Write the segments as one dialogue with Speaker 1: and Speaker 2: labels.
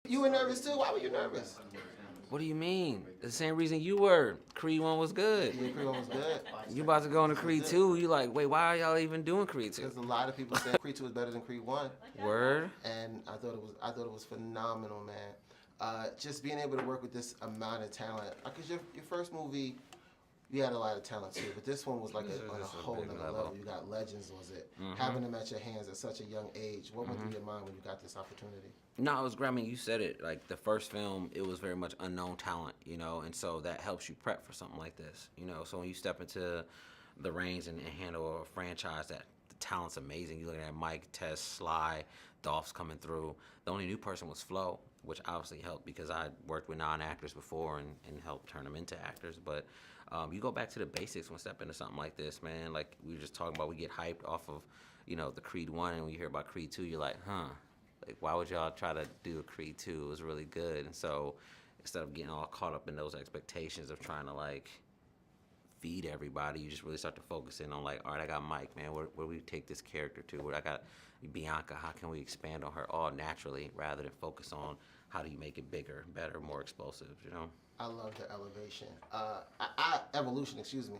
Speaker 1: You were nervous too? Why were you nervous?
Speaker 2: What do you mean? The same reason you were. Creed 1 was good.
Speaker 1: Yeah, Creed 1 was good.
Speaker 2: You about to go into Creed 2, you like, wait, why are y'all even doing Creed 2?
Speaker 1: Because a lot of people say Creed 2 is better than Creed 1.
Speaker 2: Word?
Speaker 1: And I thought it was phenomenal, man. Just being able to work with this amount of talent. Because your first movie, you had a lot of talent too, but this one was like on a whole nother level. You got legends, was it? Having them at your hands at such a young age. What went through your mind when you got this opportunity?
Speaker 2: No, it was great. I mean, you said it. Like the first film, it was very much unknown talent, and so that helps you prep for something like this, So when you step into the reins and handle a franchise that the talent's amazing, you look at Mike, Tess, Sly, Dolph's coming through. The only new person was Flo, which obviously helped because I worked with non-actors before and helped turn them into actors. But you go back to the basics when step into something like this, man. Like we were just talking about, we get hyped off of, the Creed 1, and when you hear about Creed 2, you're like, huh. Like, why would y'all try to do a Creed 2? It was really good. And so instead of getting all caught up in those expectations of trying to, like, feed everybody, you just really start to focus in on, like, all right, I got Mike, man. Where do we take this character to? Where I got Bianca. How can we expand on her all naturally rather than focus on how do you make it bigger, better, more explosive,
Speaker 1: I love the elevation. Evolution, excuse me.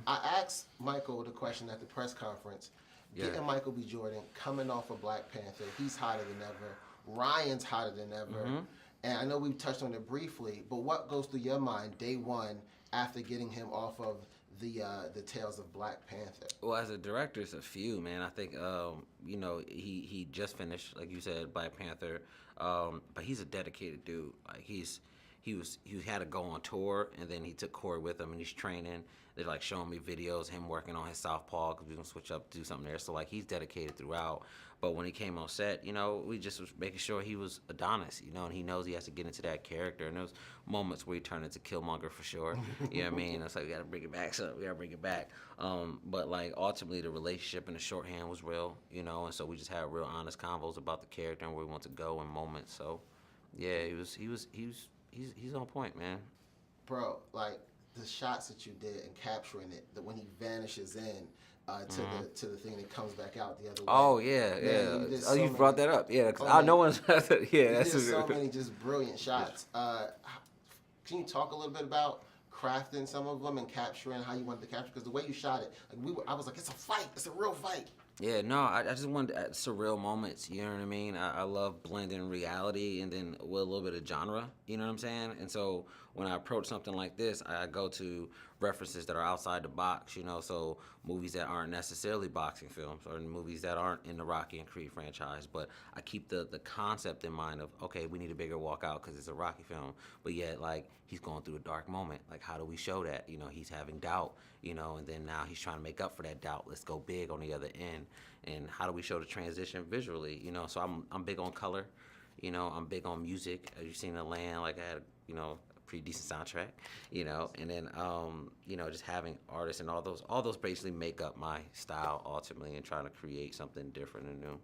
Speaker 1: I asked Michael the question at the press conference. Getting Michael B. Jordan coming off of Black Panther, he's hotter than ever. Ryan's hotter than ever. And I know we touched on it briefly, but what goes through your mind day one after getting him off of the Tales of Black Panther?
Speaker 2: Well, as a director, it's a few, man. I think, he just finished, like you said, Black Panther, but he's a dedicated dude. Like he had to go on tour, and then he took Corey with him, and he's training. They're like showing me videos, him working on his southpaw, because we're gonna switch up, do something there. So like he's dedicated throughout. But when he came on set, we just was making sure he was Adonis, and he knows he has to get into that character. And there's moments where he turned into Killmonger for sure. You know what I mean? It's like we gotta bring it back, so we gotta bring it back. But like ultimately the relationship and the shorthand was real, and so we just had real honest convos about the character and where we want to go in moments. So yeah, he's on point, man.
Speaker 1: Bro, like the shots that you did and capturing it, that when he vanishes in to the thing and it comes back out the other way.
Speaker 2: Oh yeah. You brought that up, yeah. Cause no one's
Speaker 1: There's so many just brilliant shots. Can you talk a little bit about crafting some of them and capturing how you wanted to capture? Because the way you shot it, I was like, it's a fight. It's a real fight.
Speaker 2: Yeah, no, I just wanted surreal moments, you know what I mean? I love blending reality and then with a little bit of genre, you know what I'm saying? And so when I approach something like this, I go to references that are outside the box, so movies that aren't necessarily boxing films or movies that aren't in the Rocky and Creed franchise, but I keep the concept in mind of, okay, we need a bigger walkout because it's a Rocky film, but yet, like, he's going through a dark moment. Like, how do we show that? He's having doubt, and then now he's trying to make up for that doubt. Let's go big on the other end. And how do we show the transition visually? So I'm big on color, I'm big on music. As you've seen The Land, like I had, a pretty decent soundtrack, and then just having artists and all those basically make up my style ultimately and trying to create something different and new.